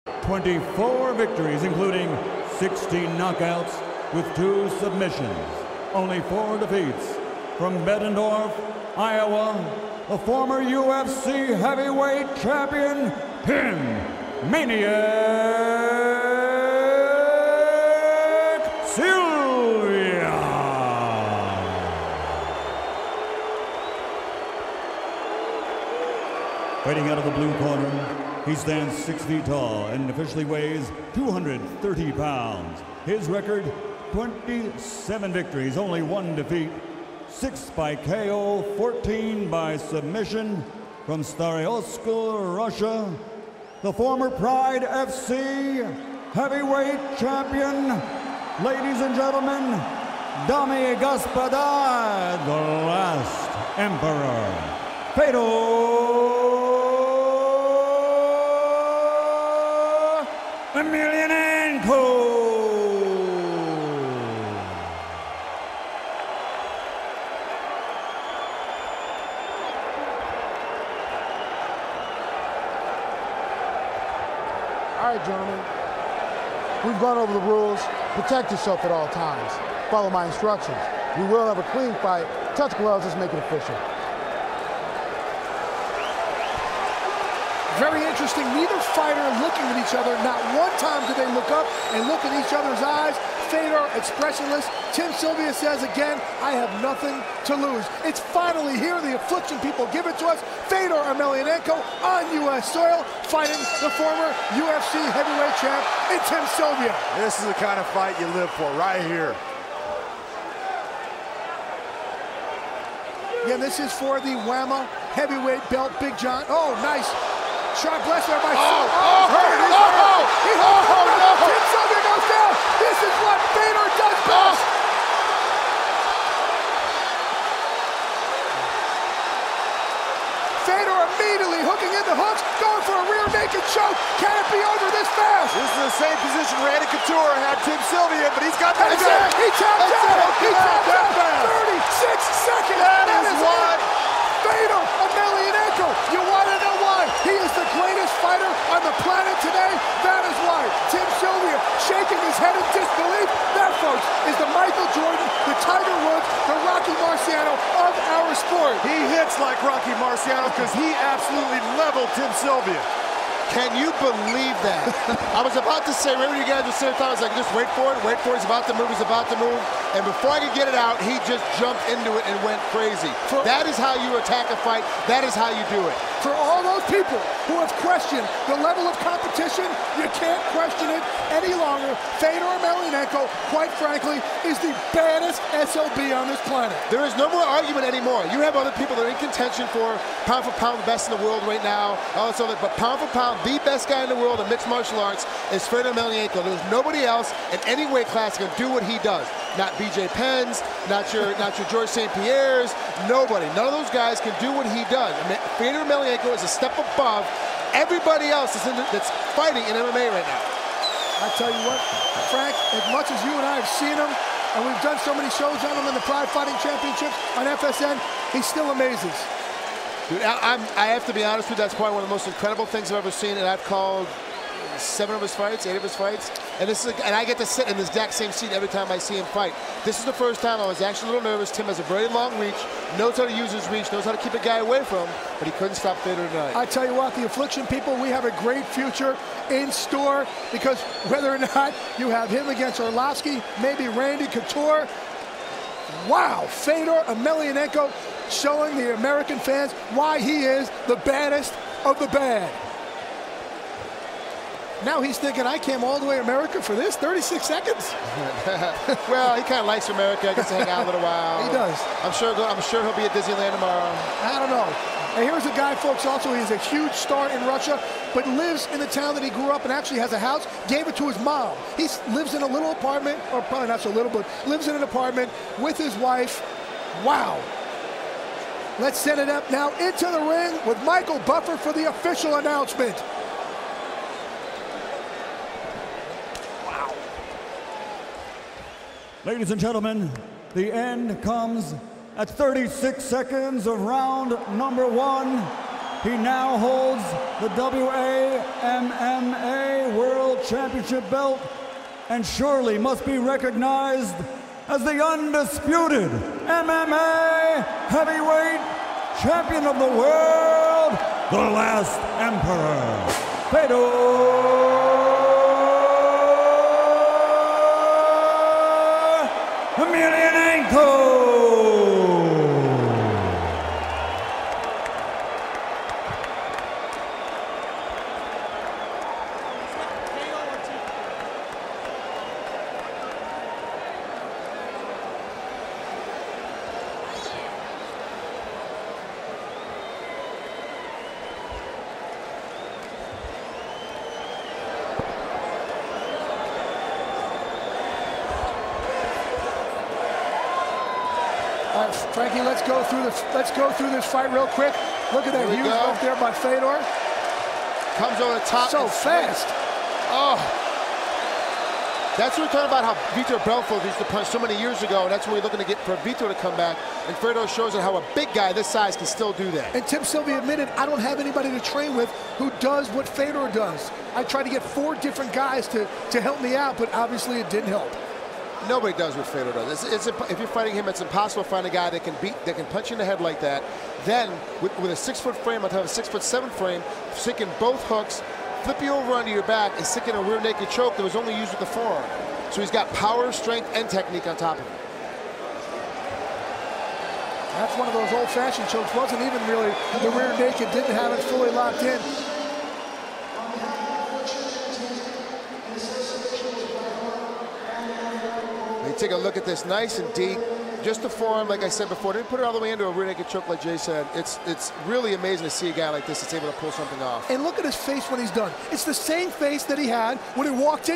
24 victories, including 16 knockouts with 2 submissions. Only 4 defeats. From Bettendorf, Iowa, the former UFC heavyweight champion, Maniac Silva. Fighting out of the blue corner, he stands 6 feet tall and officially weighs 230 pounds. His record, 27 victories, only 1 defeat, 6 by KO, 14 by submission. From Staroyarsk, Russia, the former Pride FC heavyweight champion, ladies and gentlemen, Dame Gospoda, the last emperor, Fedor Emelianenko. All right, gentlemen, we've gone over the rules. Protect yourself at all times. Follow my instructions. We will have a clean fight. Touch gloves, let's make it official. Very interesting, neither fighter looking at each other. Not one time did they look up and look in each other's eyes. Fedor expressionless. Tim Sylvia says again, I have nothing to lose. It's finally here, the affliction people give it to us. Fedor Emelianenko on U.S. soil, fighting the former UFC heavyweight champ in Tim Sylvia. This is the kind of fight you live for, right here. Again, this is for the WAMA heavyweight belt, Big John. Oh, nice. Shot blessed by Tim Sylvia goes down. This is what Fedor does best. Fedor immediately hooking into hooks, going for a rear naked choke. Can it be over this fast? This is the same position Randy Couture had Tim Sylvia, but he's got that. He tapped out. He tapped out. 36 seconds. That is what Fedor Emelianenko. You want to know why? He is the greatest fighter on the planet today. That is why. Tim Sylvia shaking his head in disbelief. That, folks, is the Michael Jordan, the Tiger Woods, the Rocky Marciano of our sport. He hits like Rocky Marciano because he absolutely leveled Tim Sylvia. Can you believe that? I was about to say, remember you guys were saying, I was like, just wait for it, he's about to move, And before I could get it out, he just jumped into it and went crazy. That is how you attack a fight. That is how you do it. For all those people who have questioned the level of competition, you can't question it any longer. Fedor Emelianenko, quite frankly, is the baddest SOB on this planet. There is no more argument anymore. You have other people that are in contention for pound the best in the world right now, all this other, but pound for pound, the best guy in the world in mixed martial arts is Fedor Emelianenko. There's nobody else in any weight class can do what he does. Not BJ Penn's, not your George St. Pierre's, nobody. None of those guys can do what he does. Fedor Emelianenko is a step above everybody else that's fighting in MMA right now. I tell you what, Frank, as much as you and I have seen him, and we've done so many shows on him in the Pride Fighting Championships on FSN, he still amazes. Dude, I have to be honest with you, that's probably one of the most incredible things I've ever seen, and I've called 7 of his fights, 8 of his fights, and I get to sit in the exact same seat every time I see him fight. This is the first time I was actually a little nervous. Tim has a very long reach, knows how to use his reach, knows how to keep a guy away from him, but he couldn't stop Fedor tonight. I tell you what, the Affliction people, we have a great future in store, because whether or not you have him against Arlovsky, maybe Randy Couture, wow, Fedor Emelianenko showing the American fans why he is the baddest of the bad. Now he's thinking, I came all the way to America for this, 36 seconds. Well, he kind of likes America. He gets to hang out a little while. He does. I'm sure he'll be at Disneyland tomorrow. I don't know. And here's a guy, folks, also, he's a huge star in Russia, but lives in the town that he grew up and actually has a house, gave it to his mom. He lives in a little apartment, or probably not so little, but lives in an apartment with his wife. Wow. Let's set it up now into the ring with Michael Buffer for the official announcement. Ladies and gentlemen, the end comes at 36 seconds of round number 1. He now holds the WAMMA Championship belt and surely must be recognized as the undisputed MMA heavyweight champion of the world, the last Emperor, Fedor Emelianenko. All right, Frankie, let's go through this fight real quick. Look at that huge left there by Fedor. Comes over the top. So fast. Oh. That's what we're talking about, how Vitor Belfort used to punch so many years ago, and that's what we're looking to get for Vitor to come back. And Fedor shows it how a big guy this size can still do that. And Tim Sylvia admitted, I don't have anybody to train with who does what Fedor does. I tried to get 4 different guys to help me out, but obviously it didn't help. Nobody does what Fedor does. If you're fighting him, it's impossible to find a guy that can punch you in the head like that. Then, with a 6-foot frame on top of a 6'7" frame, sinking both hooks, flip you over onto your back, and sinking a rear naked choke that was only used with the forearm. So he's got power, strength, and technique on top of it. That's one of those old-fashioned chokes. Wasn't even really the rear naked, didn't have it fully locked in. Take a look at this, nice and deep. Just the forearm, like I said before. Didn't put it all the way into a rear naked choke, like Jay said. It's really amazing to see a guy like this that's able to pull something off. And look at his face when he's done. It's the same face that he had when he walked in.